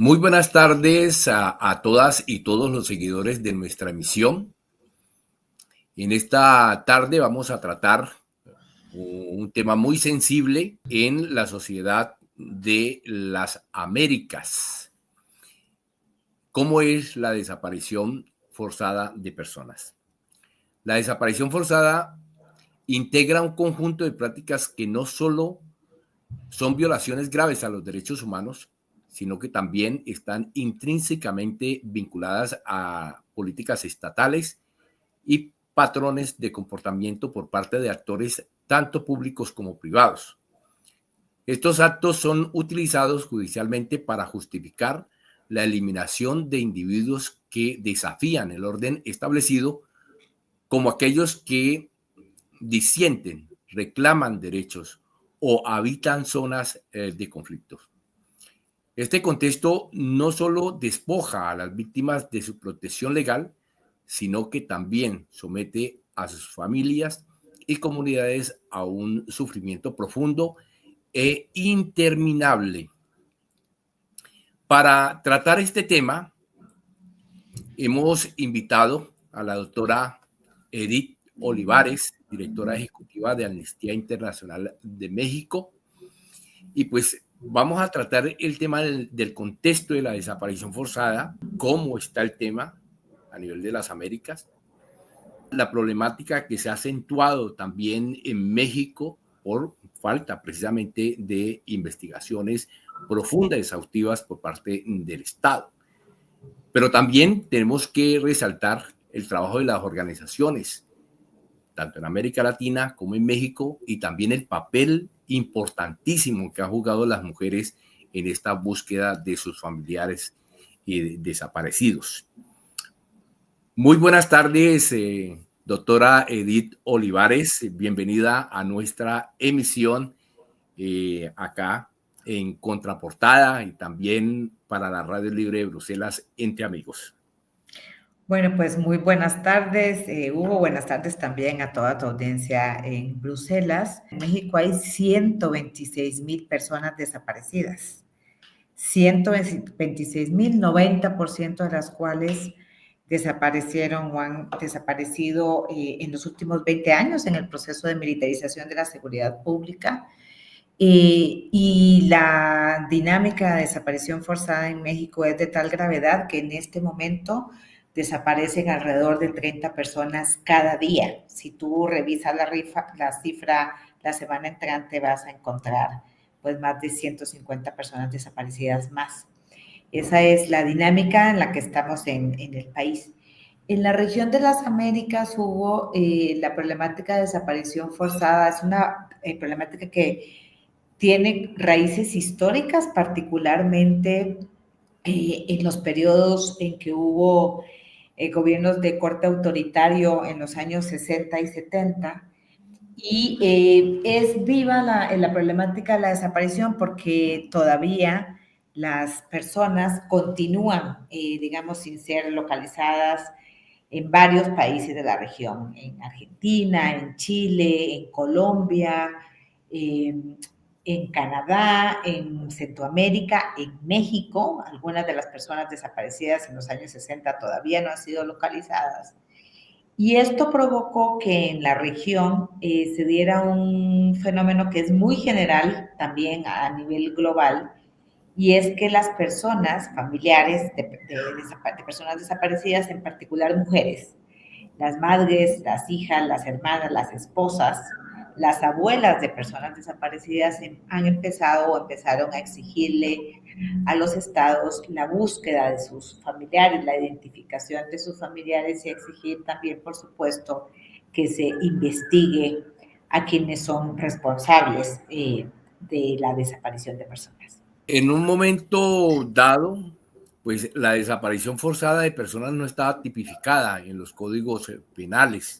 Muy buenas tardes a todas y todos los seguidores de nuestra emisión. En esta tarde vamos a tratar un tema muy sensible en la sociedad de las Américas. ¿Cómo es la desaparición forzada de personas? La desaparición forzada integra un conjunto de prácticas que no solo son violaciones graves a los derechos humanos, sino que también están intrínsecamente vinculadas a políticas estatales y patrones de comportamiento por parte de actores tanto públicos como privados. Estos actos son utilizados judicialmente para justificar la eliminación de individuos que desafían el orden establecido, como aquellos que disienten, reclaman derechos o habitan zonas de conflictos. Este contexto no solo despoja a las víctimas de su protección legal, sino que también somete a sus familias y comunidades a un sufrimiento profundo e interminable. Para tratar este tema, hemos invitado a la doctora Edith Olivares, directora ejecutiva de Amnistía Internacional de México, y pues vamos a tratar el tema del contexto de la desaparición forzada, cómo está el tema a nivel de las Américas, la problemática que se ha acentuado también en México por falta precisamente de investigaciones profundas, exhaustivas por parte del Estado. Pero también tenemos que resaltar el trabajo de las organizaciones, tanto en América Latina como en México, y también el papel importantísimo que han jugado las mujeres en esta búsqueda de sus familiares desaparecidos. Muy buenas tardes, doctora Edith Olivares. Bienvenida a nuestra emisión acá en Contraportada y también para la Radio Libre de Bruselas, Entre Amigos. Bueno, pues muy buenas tardes, Hugo. Buenas tardes también a toda tu audiencia en Bruselas. En México hay 126,000 personas desaparecidas. 126,000, 90% de las cuales desaparecieron o han desaparecido en los últimos 20 años en el proceso de militarización de la seguridad pública. Y la dinámica de desaparición forzada en México es de tal gravedad que en este momento desaparecen alrededor de 30 personas cada día. Si tú revisas la cifra la semana entrante, vas a encontrar pues más de 150 personas desaparecidas más. Esa es la dinámica en la que estamos en el país. En la región de las Américas hubo la problemática de desaparición forzada. Es una problemática que tiene raíces históricas, particularmente en los periodos en que hubo gobiernos de corte autoritario en los años 60 y 70. Y es viva la problemática de la desaparición porque todavía las personas continúan, digamos, sin ser localizadas en varios países de la región, en Argentina, en Chile, en Colombia, en Canadá, en Centroamérica, en México. Algunas de las personas desaparecidas en los años 60 todavía no han sido localizadas. Y esto provocó que en la región se diera un fenómeno que es muy general también a nivel global, y es que las personas familiares de personas desaparecidas, en particular mujeres, las madres, las hijas, las hermanas, las esposas, las abuelas de personas desaparecidas han empezado o empezaron a exigirle a los estados la búsqueda de sus familiares, la identificación de sus familiares y exigir también, por supuesto, que se investigue a quienes son responsables de la desaparición de personas. En un momento dado, pues la desaparición forzada de personas no estaba tipificada en los códigos penales.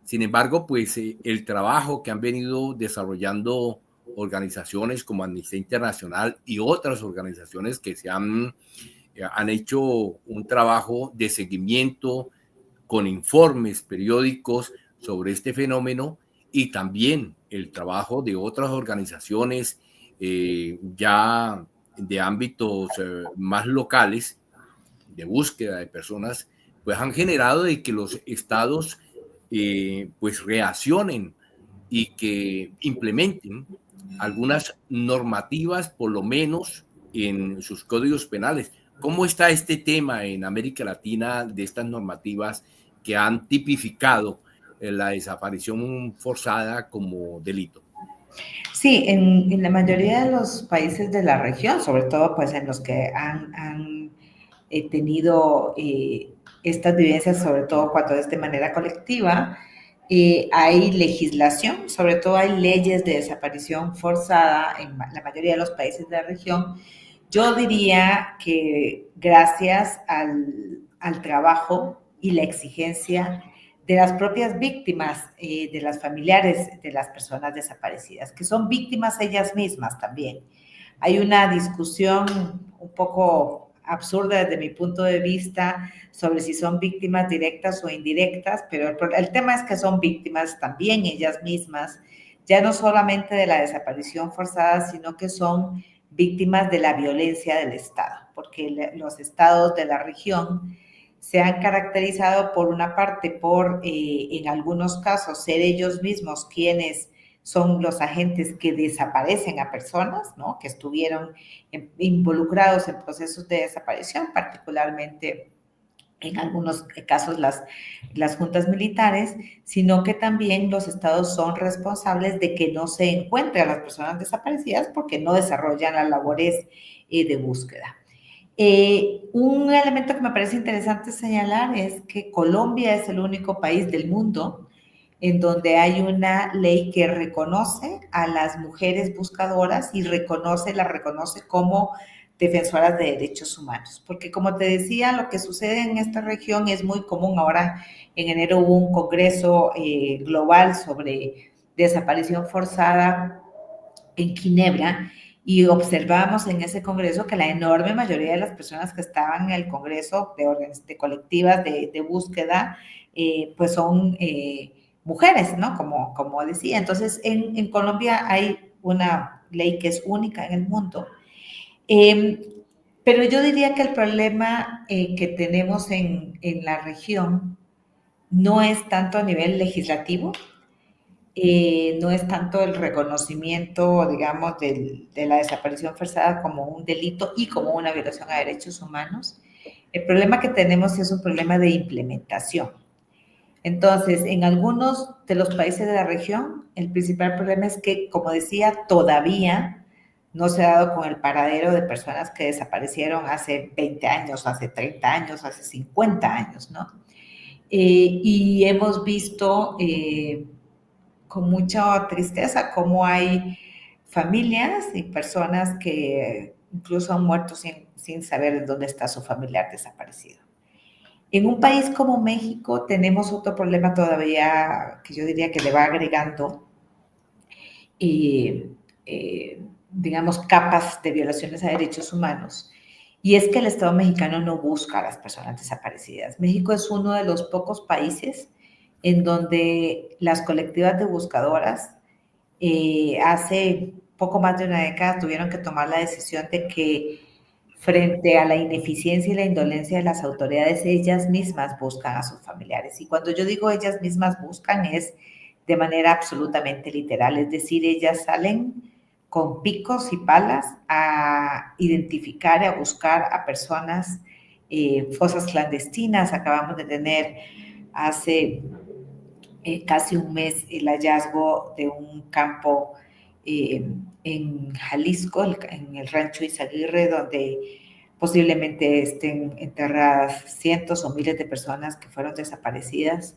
Sin embargo, pues el trabajo que han venido desarrollando organizaciones como Amnistía Internacional y otras organizaciones que han hecho un trabajo de seguimiento con informes periódicos sobre este fenómeno, y también el trabajo de otras organizaciones ya de ámbitos más locales, de búsqueda de personas, pues han generado de que los estados pues reaccionen y que implementen algunas normativas, por lo menos en sus códigos penales. ¿Cómo está este tema en América Latina de estas normativas que han tipificado la desaparición forzada como delito? Sí, en la mayoría de los países de la región, sobre todo pues en los que han tenido estas vivencias, sobre todo cuando es de manera colectiva, hay legislación, sobre todo hay leyes de desaparición forzada en la mayoría de los países de la región. Yo diría que gracias al trabajo y la exigencia de las propias víctimas, de las familiares de las personas desaparecidas, que son víctimas ellas mismas también. Hay una discusión un poco absurda desde mi punto de vista sobre si son víctimas directas o indirectas, pero el tema es que son víctimas también ellas mismas, ya no solamente de la desaparición forzada, sino que son víctimas de la violencia del Estado, porque los estados de la región se han caracterizado por una parte por, en algunos casos, ser ellos mismos quienes son los agentes que desaparecen a personas, ¿no? Que estuvieron involucrados en procesos de desaparición, particularmente en algunos casos las juntas militares, sino que también los estados son responsables de que no se encuentren a las personas desaparecidas porque no desarrollan las labores de búsqueda. Un elemento que me parece interesante señalar es que Colombia es el único país del mundo en donde hay una ley que reconoce a las mujeres buscadoras y las reconoce como defensoras de derechos humanos. Porque como te decía, lo que sucede en esta región es muy común. Ahora en enero hubo un congreso global sobre desaparición forzada en Ginebra y observamos en ese congreso que la enorme mayoría de las personas que estaban en el congreso de colectivas de búsqueda, pues son mujeres, ¿no? Como decía. Entonces, en Colombia hay una ley que es única en el mundo. Pero yo diría que el problema que tenemos en la región no es tanto a nivel legislativo, no es tanto el reconocimiento, digamos, de la desaparición forzada como un delito y como una violación a derechos humanos. El problema que tenemos es un problema de implementación. Entonces, en algunos de los países de la región, el principal problema es que, como decía, todavía no se ha dado con el paradero de personas que desaparecieron hace 20 años, hace 30 años, hace 50 años, ¿no? Y hemos visto con mucha tristeza cómo hay familias y personas que incluso han muerto sin saber dónde está su familiar desaparecido. En un país como México tenemos otro problema todavía que yo diría que le va agregando, eh, digamos, capas de violaciones a derechos humanos. Y es que el Estado mexicano no busca a las personas desaparecidas. México es uno de los pocos países en donde las colectivas de buscadoras hace poco más de una década tuvieron que tomar la decisión de que frente a la ineficiencia y la indolencia de las autoridades, ellas mismas buscan a sus familiares. Y cuando yo digo ellas mismas buscan es de manera absolutamente literal, es decir, ellas salen con picos y palas a identificar y a buscar a personas, fosas clandestinas. Acabamos de tener hace casi un mes el hallazgo de un campo en Jalisco, en el rancho Izaguirre, donde posiblemente estén enterradas cientos o miles de personas que fueron desaparecidas.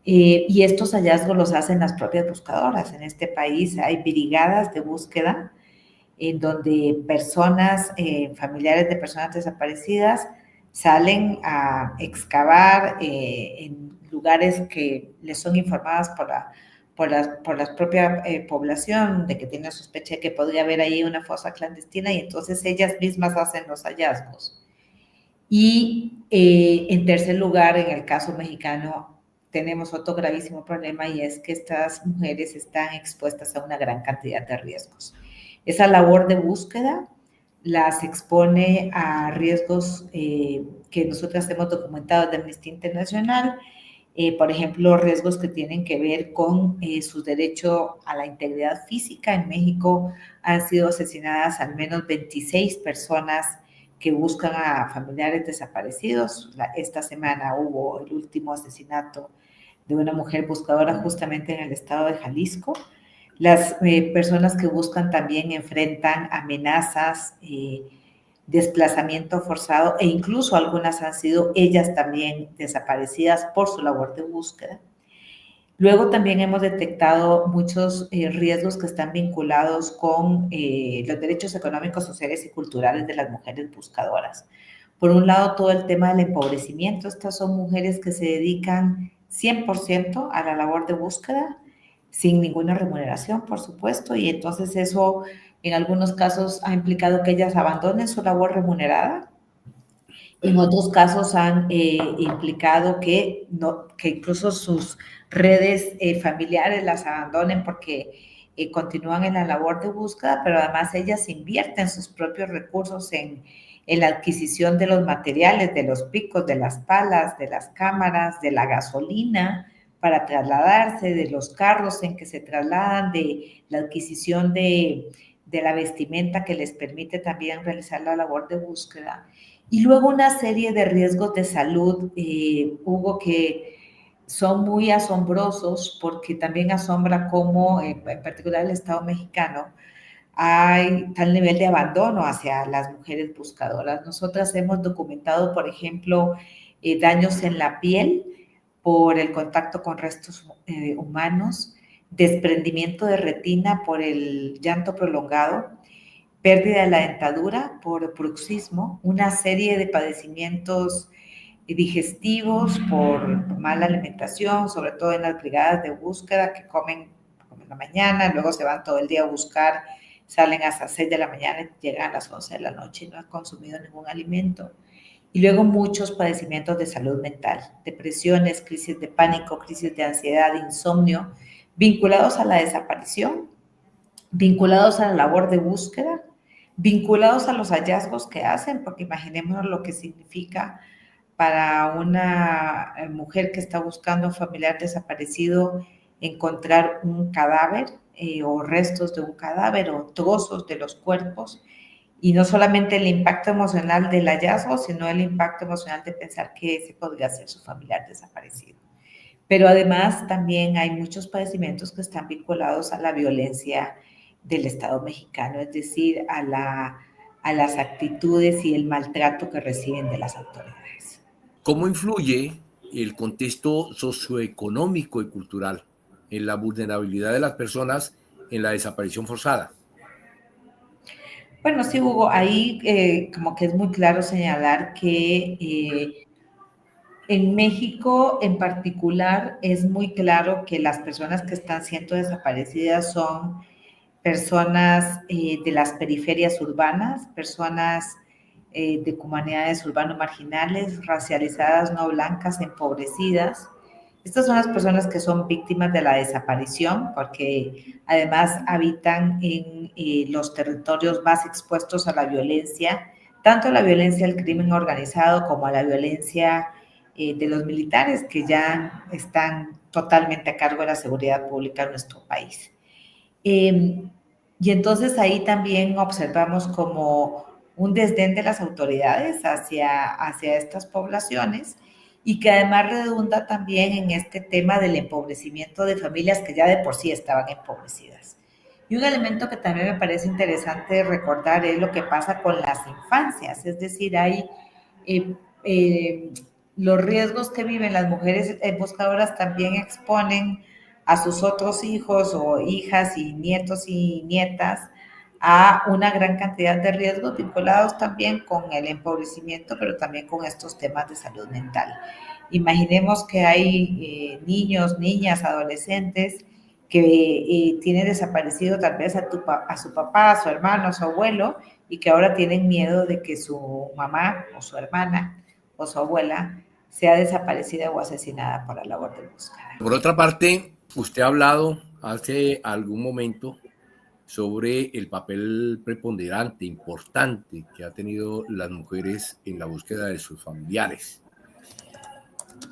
Y estos hallazgos los hacen las propias buscadoras. En este país hay brigadas de búsqueda en donde personas, familiares de personas desaparecidas, salen a excavar en lugares que les son informadas por la propia población de que tiene sospecha de que podría haber ahí una fosa clandestina y entonces ellas mismas hacen los hallazgos. Y en tercer lugar, en el caso mexicano, tenemos otro gravísimo problema y es que estas mujeres están expuestas a una gran cantidad de riesgos. Esa labor de búsqueda las expone a riesgos que nosotras hemos documentado de Amnistía Internacional, por ejemplo, riesgos que tienen que ver con su derecho a la integridad física. En México han sido asesinadas al menos 26 personas que buscan a familiares desaparecidos. Esta semana hubo el último asesinato de una mujer buscadora justamente en el estado de Jalisco. Las personas que buscan también enfrentan amenazas, desplazamiento forzado e incluso algunas han sido ellas también desaparecidas por su labor de búsqueda. Luego también hemos detectado muchos riesgos que están vinculados con los derechos económicos, sociales y culturales de las mujeres buscadoras. Por un lado, todo el tema del empobrecimiento. Estas son mujeres que se dedican 100% a la labor de búsqueda, sin ninguna remuneración, por supuesto, y entonces eso en algunos casos ha implicado que ellas abandonen su labor remunerada. En otros casos han implicado que incluso sus redes familiares las abandonen porque continúan en la labor de búsqueda, pero además ellas invierten sus propios recursos en la adquisición de los materiales, de los picos, de las palas, de las cámaras, de la gasolina para trasladarse, de los carros en que se trasladan, de la adquisición de la vestimenta que les permite también realizar la labor de búsqueda. Y luego una serie de riesgos de salud, Hugo, que son muy asombrosos porque también asombra cómo, en particular el Estado mexicano, hay tal nivel de abandono hacia las mujeres buscadoras. Nosotras hemos documentado, por ejemplo, daños en la piel por el contacto con restos humanos, desprendimiento de retina por el llanto prolongado, pérdida de la dentadura por bruxismo, una serie de padecimientos digestivos por mala alimentación, sobre todo en las brigadas de búsqueda que comen en la mañana, luego se van todo el día a buscar, salen hasta 6 de la mañana y llegan a las 11 de la noche y no han consumido ningún alimento. Y luego muchos padecimientos de salud mental, depresiones, crisis de pánico, crisis de ansiedad, insomnio, vinculados a la desaparición, vinculados a la labor de búsqueda, vinculados a los hallazgos que hacen, porque imaginémonos lo que significa para una mujer que está buscando a un familiar desaparecido encontrar un cadáver o restos de un cadáver o trozos de los cuerpos, y no solamente el impacto emocional del hallazgo, sino el impacto emocional de pensar que ese podría ser su familiar desaparecido. Pero además también hay muchos padecimientos que están vinculados a la violencia del Estado mexicano, es decir, a las actitudes y el maltrato que reciben de las autoridades. ¿Cómo influye el contexto socioeconómico y cultural en la vulnerabilidad de las personas en la desaparición forzada? Bueno, sí, Hugo, ahí como que es muy claro señalar que en México en particular es muy claro que las personas que están siendo desaparecidas son personas de las periferias urbanas, personas de comunidades urbano-marginales, racializadas, no blancas, empobrecidas. Estas son las personas que son víctimas de la desaparición porque además habitan en los territorios más expuestos a la violencia, tanto a la violencia del crimen organizado como a la violencia de los militares que ya están totalmente a cargo de la seguridad pública en nuestro país. Y entonces ahí también observamos como un desdén de las autoridades hacia estas poblaciones y que además redunda también en este tema del empobrecimiento de familias que ya de por sí estaban empobrecidas. Y un elemento que también me parece interesante recordar es lo que pasa con las infancias, es decir, hay eh, eh, los riesgos que viven las mujeres buscadoras también exponen a sus otros hijos o hijas y nietos y nietas a una gran cantidad de riesgos vinculados también con el empobrecimiento, pero también con estos temas de salud mental. Imaginemos que hay niños, niñas, adolescentes que tienen desaparecido tal vez a su papá, a su hermano, a su abuelo, y que ahora tienen miedo de que su mamá o su hermana o su abuela sea desaparecida o asesinada por la labor de búsqueda. Por otra parte, usted ha hablado hace algún momento sobre el papel preponderante, importante que ha tenido las mujeres en la búsqueda de sus familiares.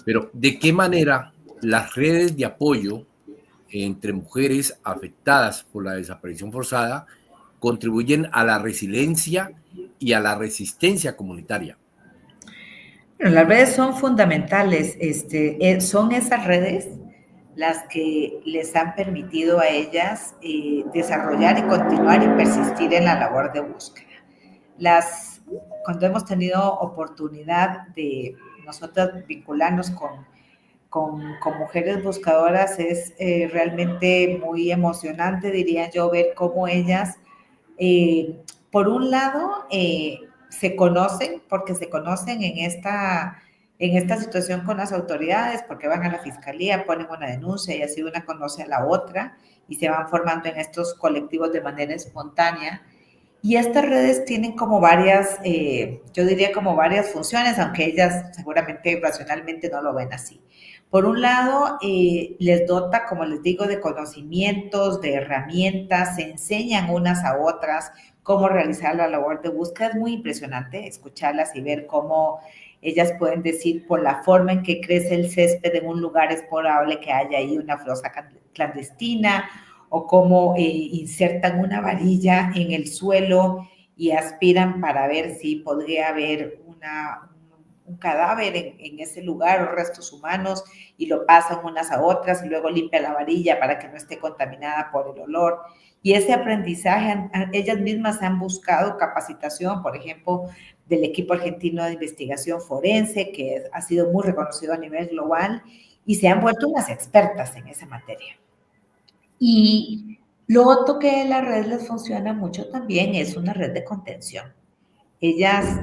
Pero, ¿de qué manera las redes de apoyo entre mujeres afectadas por la desaparición forzada contribuyen a la resiliencia y a la resistencia comunitaria? Bueno, las redes son fundamentales. Son esas redes las que les han permitido a ellas desarrollar y continuar y persistir en la labor de búsqueda. Cuando hemos tenido oportunidad de nosotros vincularnos con mujeres buscadoras, es realmente muy emocionante, diría yo, ver cómo ellas, por un lado, se conocen, porque se conocen en esta situación con las autoridades, porque van a la fiscalía, ponen una denuncia y así una conoce a la otra y se van formando en estos colectivos de manera espontánea. Y estas redes tienen como varias, yo diría como varias funciones, aunque ellas seguramente racionalmente no lo ven así. Por un lado, les dota, como les digo, de conocimientos, de herramientas, se enseñan unas a otras cómo realizar la labor de búsqueda. Es muy impresionante escucharlas y ver cómo ellas pueden decir por la forma en que crece el césped en un lugar es probable que haya ahí una fosa clandestina, o cómo insertan una varilla en el suelo y aspiran para ver si podría haber un cadáver en ese lugar o restos humanos y lo pasan unas a otras y luego limpian la varilla para que no esté contaminada por el olor. Y ese aprendizaje, ellas mismas han buscado capacitación, por ejemplo, del equipo argentino de investigación forense, que ha sido muy reconocido a nivel global, y se han vuelto unas expertas en esa materia. Y lo otro que la red les funciona mucho también es una red de contención. Ellas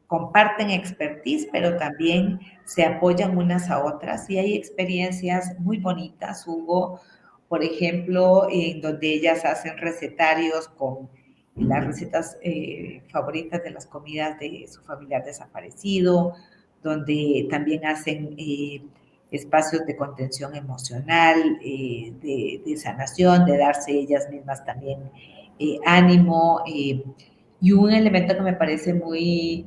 comparten expertise, pero también se apoyan unas a otras y hay experiencias muy bonitas. Hubo, por ejemplo, en donde ellas hacen recetarios con las recetas favoritas de las comidas de su familiar desaparecido, donde también hacen espacios de contención emocional, de sanación, de darse ellas mismas también ánimo. Y un elemento que me parece muy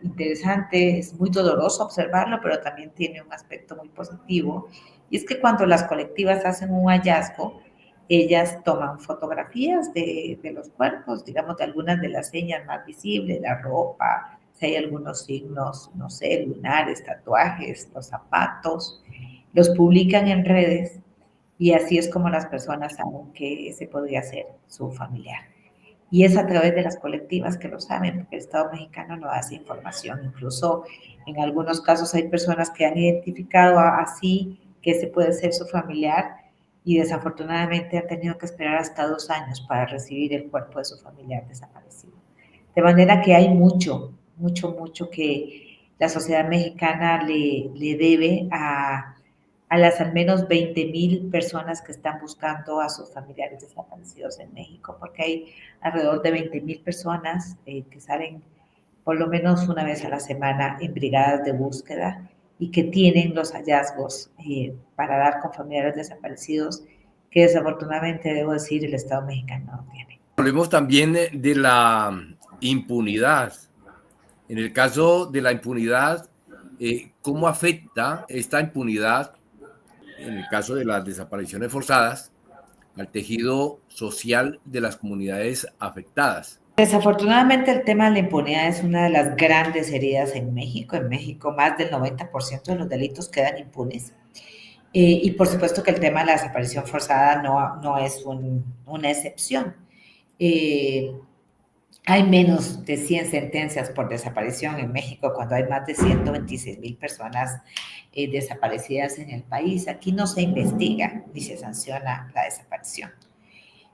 interesante, es muy doloroso observarlo, pero también tiene un aspecto muy positivo, y es que cuando las colectivas hacen un hallazgo, ellas toman fotografías de los cuerpos, digamos, de algunas de las señas más visibles, la ropa, si hay algunos signos, no sé, lunares, tatuajes, los zapatos, los publican en redes y así es como las personas saben que ese podría ser su familiar. Y es a través de las colectivas que lo saben, porque el Estado mexicano no hace información. Incluso en algunos casos hay personas que han identificado así que ese puede ser su familiar y desafortunadamente han tenido que esperar hasta 2 años para recibir el cuerpo de su familiar desaparecido. De manera que hay mucho que la sociedad mexicana le debe a las al menos 20,000 personas que están buscando a sus familiares desaparecidos en México, porque hay alrededor de 20,000 personas que salen por lo menos una vez a la semana en brigadas de búsqueda y que tienen los hallazgos para dar con familiares desaparecidos que desafortunadamente, debo decir, el Estado mexicano no tiene. Hablemos también de la impunidad. En el caso de la impunidad, ¿cómo afecta esta impunidad, en el caso de las desapariciones forzadas, al tejido social de las comunidades afectadas? Desafortunadamente el tema de la impunidad es una de las grandes heridas en México. En México más del 90% de los delitos quedan impunes. Y por supuesto que el tema de la desaparición forzada no es una excepción. Hay menos de 100 sentencias por desaparición en México cuando hay más de 126,000 personas desaparecidas en el país. Aquí no se investiga ni se sanciona la desaparición.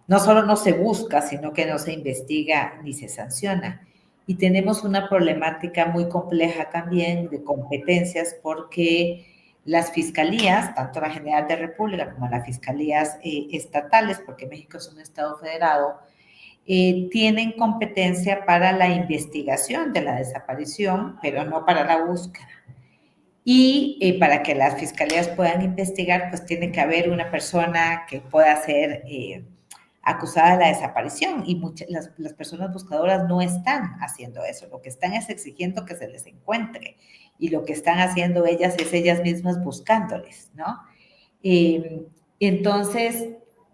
No solo no se busca, sino que no se investiga ni se sanciona. Y tenemos una problemática muy compleja también de competencias porque las fiscalías, tanto la General de República como las fiscalías estatales, porque México es un estado federado, tienen competencia para la investigación de la desaparición, pero no para la búsqueda. Y para que las fiscalías puedan investigar, pues tiene que haber una persona que pueda ser acusada de la desaparición y las personas buscadoras no están haciendo eso, lo que están es exigiendo que se les encuentre y lo que están haciendo ellas es ellas mismas buscándoles, ¿no? Entonces,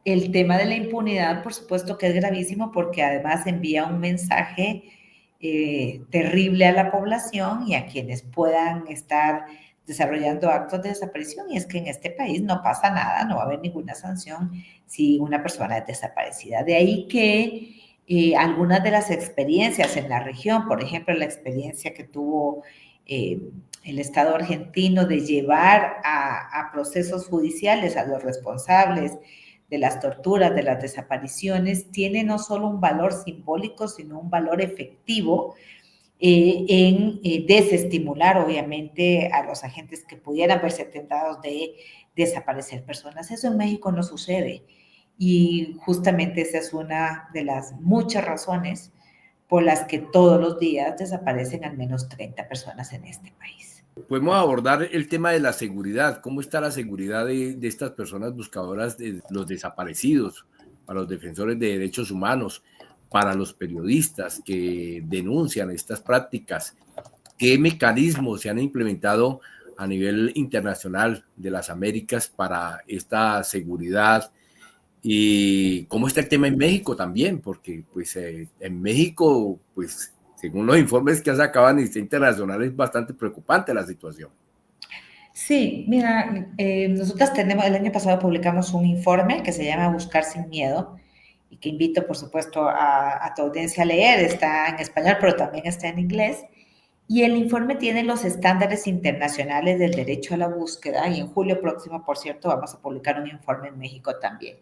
el tema de la impunidad, por supuesto que es gravísimo porque además envía un mensaje terrible a la población y a quienes puedan estar desarrollando actos de desaparición, y es que en este país no pasa nada, no va a haber ninguna sanción si una persona es desaparecida. De ahí que algunas de las experiencias en la región, por ejemplo, la experiencia que tuvo el Estado argentino de llevar a procesos judiciales a los responsables de las torturas, de las desapariciones, tiene no solo un valor simbólico, sino un valor efectivo en desestimular, obviamente, a los agentes que pudieran verse tentados de desaparecer personas. Eso en México no sucede. Y justamente esa es una de las muchas razones por las que todos los días desaparecen al menos 30 personas en este país. Podemos abordar el tema de la seguridad. ¿Cómo está la seguridad de estas personas buscadoras de los desaparecidos, para los defensores de derechos humanos, para los periodistas que denuncian estas prácticas? ¿Qué mecanismos se han implementado a nivel internacional de las Américas para esta seguridad? ¿Y cómo está el tema en México también? Porque pues en México, pues según los informes que ha sacado Amnistía Internacional, es bastante preocupante la situación. Sí, mira, nosotras el año pasado publicamos un informe que se llama Buscar sin Miedo y que invito, por supuesto, a tu audiencia a leer. Está en español, pero también está en inglés. Y el informe tiene los estándares internacionales del derecho a la búsqueda y en julio próximo, por cierto, vamos a publicar un informe en México también.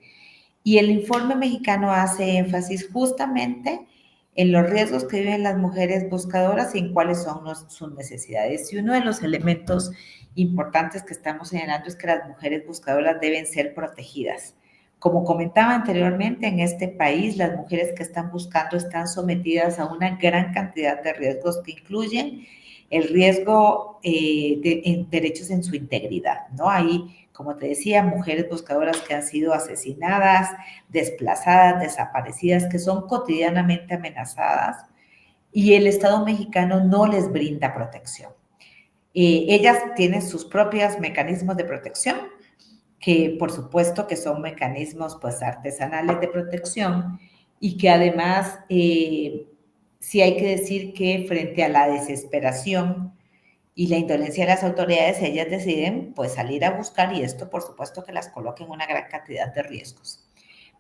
Y el informe mexicano hace énfasis justamente en los riesgos que viven las mujeres buscadoras y en cuáles son sus necesidades. Y uno de los elementos importantes que estamos señalando es que las mujeres buscadoras deben ser protegidas. Como comentaba anteriormente, en este país las mujeres que están buscando están sometidas a una gran cantidad de riesgos que incluyen el riesgo de derechos en su integridad, ¿no? Hay, como te decía, mujeres buscadoras que han sido asesinadas, desplazadas, desaparecidas, que son cotidianamente amenazadas y el Estado mexicano no les brinda protección. Ellas tienen sus propios mecanismos de protección, que por supuesto que son mecanismos pues artesanales de protección y que además sí hay que decir que frente a la desesperación y la indolencia de las autoridades, ellas deciden pues salir a buscar y esto por supuesto que las coloca en una gran cantidad de riesgos.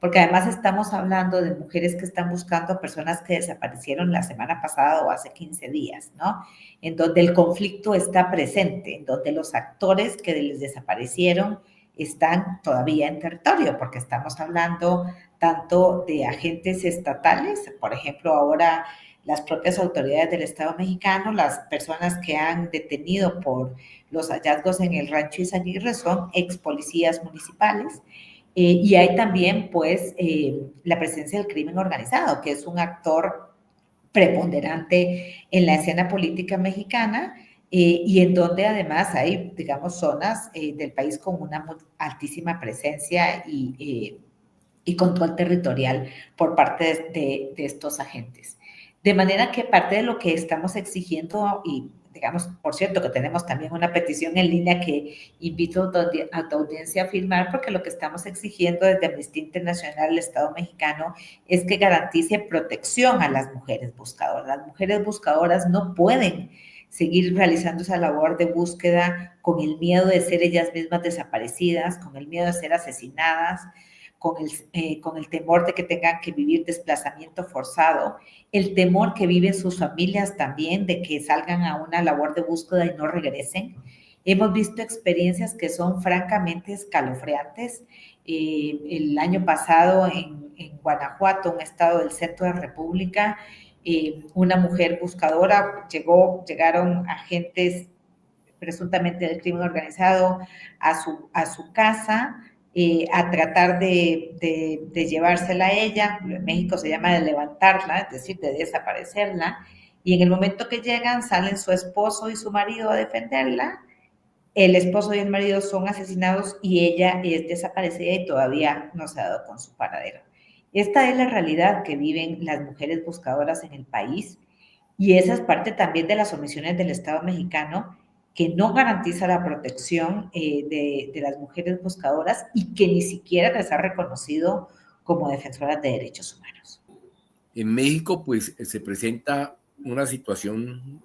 Porque además estamos hablando de mujeres que están buscando a personas que desaparecieron la semana pasada o hace 15 días, ¿no? En donde el conflicto está presente, en donde los actores que les desaparecieron están todavía en territorio, porque estamos hablando tanto de agentes estatales, por ejemplo, ahora las propias autoridades del Estado mexicano, las personas que han detenido por los hallazgos en el rancho Izaguirre son ex policías municipales, y hay también, pues, la presencia del crimen organizado, que es un actor preponderante en la escena política mexicana y en donde además hay, digamos, zonas del país con una altísima presencia y control territorial por parte de estos agentes. De manera que parte de lo que estamos exigiendo y digamos, por cierto, que tenemos también una petición en línea que invito a tu audiencia a firmar, porque lo que estamos exigiendo desde Amnistía Internacional, el Estado mexicano, es que garantice protección a las mujeres buscadoras. Las mujeres buscadoras no pueden seguir realizando esa labor de búsqueda con el miedo de ser ellas mismas desaparecidas, con el miedo de ser asesinadas, con el temor de que tengan que vivir desplazamiento forzado, el temor que viven sus familias también de que salgan a una labor de búsqueda y no regresen. Hemos visto experiencias que son francamente escalofriantes. El año pasado en Guanajuato, un estado del centro de la República, una mujer buscadora, llegaron agentes presuntamente del crimen organizado a su casa, a tratar de llevársela a ella, en México se llama de levantarla, es decir, de desaparecerla, y en el momento que llegan salen su esposo y su marido a defenderla, el esposo y el marido son asesinados y ella es desaparecida y todavía no se ha dado con su paradero. Esta es la realidad que viven las mujeres buscadoras en el país y esa es parte también de las omisiones del Estado mexicano que no garantiza la protección de las mujeres buscadoras y que ni siquiera les ha reconocido como defensoras de derechos humanos. En México, pues se presenta una situación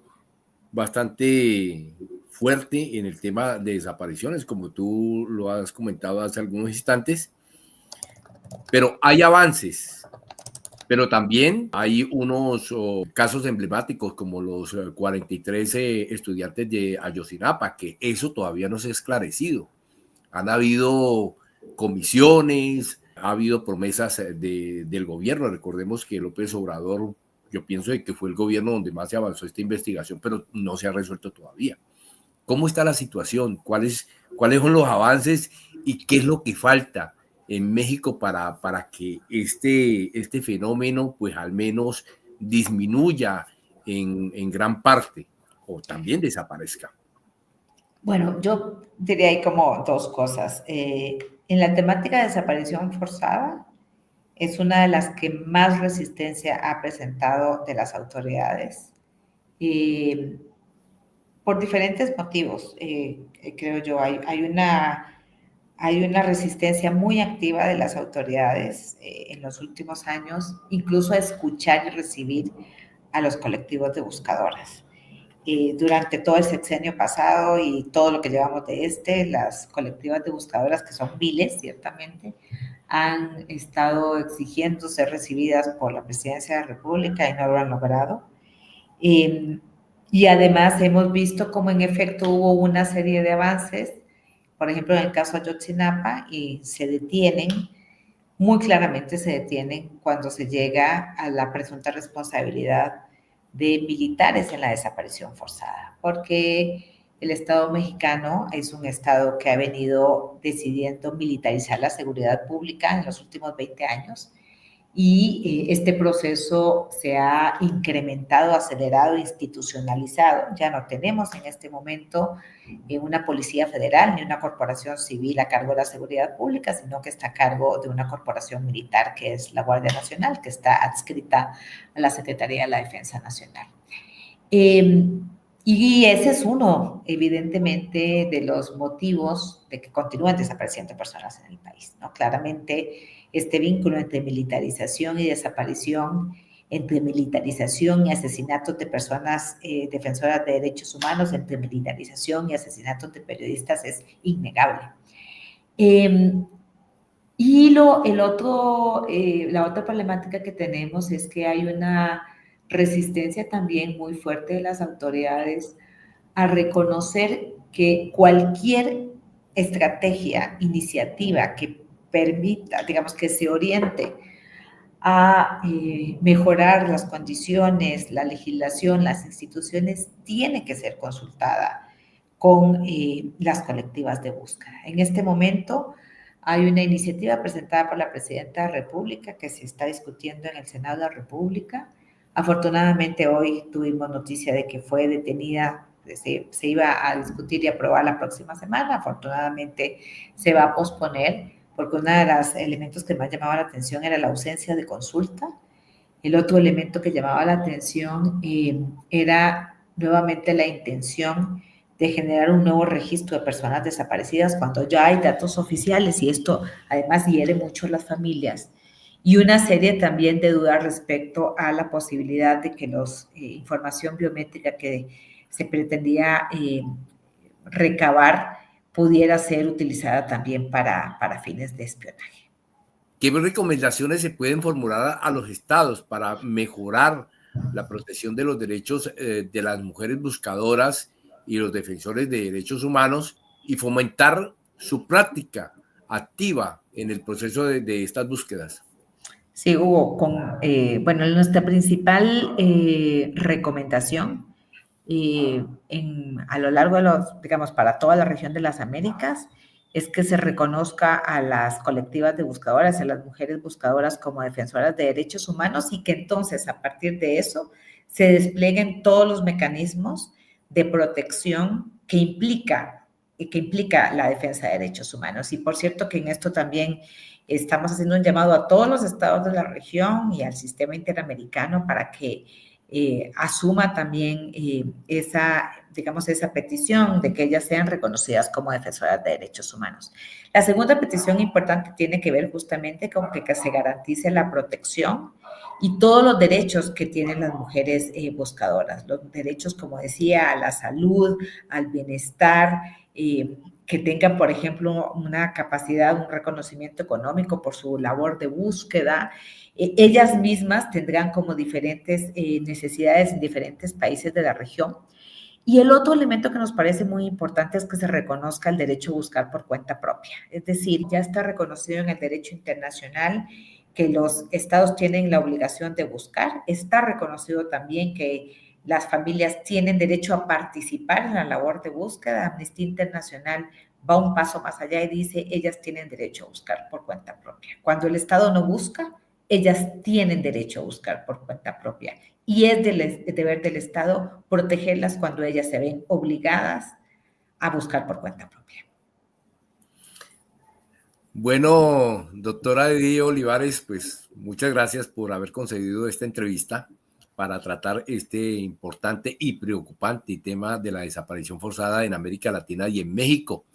bastante fuerte en el tema de desapariciones, como tú lo has comentado hace algunos instantes, pero hay avances, pero también hay unos casos emblemáticos como los 43 estudiantes de Ayotzinapa, que eso todavía no se ha esclarecido. Han habido comisiones, ha habido promesas del gobierno. Recordemos que López Obrador, yo pienso que fue el gobierno donde más se avanzó esta investigación, pero no se ha resuelto todavía. ¿Cómo está la situación? ¿Cuáles son los avances y qué es lo que falta en México para que este fenómeno pues al menos disminuya en gran parte o también desaparezca? Bueno, yo diría ahí como dos cosas. En la temática de desaparición forzada, es una de las que más resistencia ha presentado de las autoridades, por diferentes motivos. Creo yo, hay una resistencia muy activa de las autoridades en los últimos años, incluso a escuchar y recibir a los colectivos de buscadoras. Durante todo el sexenio pasado y todo lo que llevamos de las colectivas de buscadoras, que son miles, ciertamente, han estado exigiendo ser recibidas por la Presidencia de la República y no lo han logrado. Y además hemos visto cómo en efecto hubo una serie de avances, por ejemplo, en el caso de Ayotzinapa, y se detienen, muy claramente se detienen cuando se llega a la presunta responsabilidad de militares en la desaparición forzada, porque el Estado mexicano es un Estado que ha venido decidiendo militarizar la seguridad pública en los últimos 20 años y este proceso se ha incrementado, acelerado, institucionalizado. Ya no tenemos en este momento una policía federal ni una corporación civil a cargo de la seguridad pública, sino que está a cargo de una corporación militar que es la Guardia Nacional, que está adscrita a la Secretaría de la Defensa Nacional. Y ese es uno, evidentemente, de los motivos de que continúen desapareciendo personas en el país, ¿no? Claramente, este vínculo entre militarización y desaparición, entre militarización y asesinatos de personas defensoras de derechos humanos, entre militarización y asesinatos de periodistas es innegable. Y la otra problemática que tenemos es que hay una resistencia también muy fuerte de las autoridades a reconocer que cualquier estrategia, iniciativa que permita, digamos, que se oriente a mejorar las condiciones, la legislación, las instituciones, tiene que ser consultada con las colectivas de búsqueda. En este momento hay una iniciativa presentada por la Presidenta de la República que se está discutiendo en el Senado de la República. Afortunadamente hoy tuvimos noticia de que fue detenida, se iba a discutir y aprobar la próxima semana. Afortunadamente se va a posponer porque uno de los elementos que más llamaba la atención era la ausencia de consulta. El otro elemento que llamaba la atención era nuevamente la intención de generar un nuevo registro de personas desaparecidas cuando ya hay datos oficiales y esto además hiere mucho a las familias. Y una serie también de dudas respecto a la posibilidad de que la información biométrica que se pretendía recabar pudiera ser utilizada también para fines de espionaje. ¿Qué recomendaciones se pueden formular a los estados para mejorar la protección de los derechos de las mujeres buscadoras y los defensores de derechos humanos y fomentar su práctica activa en el proceso de estas búsquedas? Sí, Hugo, bueno, nuestra principal recomendación a lo largo de digamos, para toda la región de las Américas, es que se reconozca a las colectivas de buscadoras, a las mujeres buscadoras como defensoras de derechos humanos y que entonces a partir de eso se desplieguen todos los mecanismos de protección que implica la defensa de derechos humanos. Y por cierto que en esto también Estamos haciendo un llamado a todos los estados de la región y al sistema interamericano para que asuma también esa petición de que ellas sean reconocidas como defensoras de derechos humanos. La segunda petición importante tiene que ver justamente con que se garantice la protección y todos los derechos que tienen las mujeres buscadoras, los derechos, como decía, a la salud, al bienestar, que tengan, por ejemplo, una capacidad, un reconocimiento económico por su labor de búsqueda. Ellas mismas tendrán como diferentes necesidades en diferentes países de la región. Y el otro elemento que nos parece muy importante es que se reconozca el derecho a buscar por cuenta propia. Es decir, ya está reconocido en el derecho internacional que los estados tienen la obligación de buscar. Está reconocido también que las familias tienen derecho a participar en la labor de búsqueda. Amnistía Internacional va un paso más allá y dice, ellas tienen derecho a buscar por cuenta propia. Cuando el Estado no busca, ellas tienen derecho a buscar por cuenta propia. Y es deber del Estado protegerlas cuando ellas se ven obligadas a buscar por cuenta propia. Bueno, doctora Edith Olivares, pues muchas gracias por haber concedido esta entrevista para tratar este importante y preocupante tema de la desaparición forzada en América Latina y en México.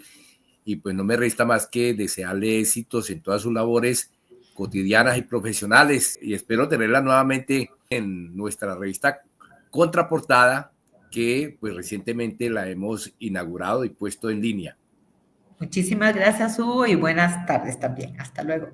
Y pues no me resta más que desearle éxitos en todas sus labores cotidianas y profesionales, y espero tenerla nuevamente en nuestra revista Contraportada, que pues recientemente la hemos inaugurado y puesto en línea. Muchísimas gracias, Hugo, y buenas tardes también. Hasta luego.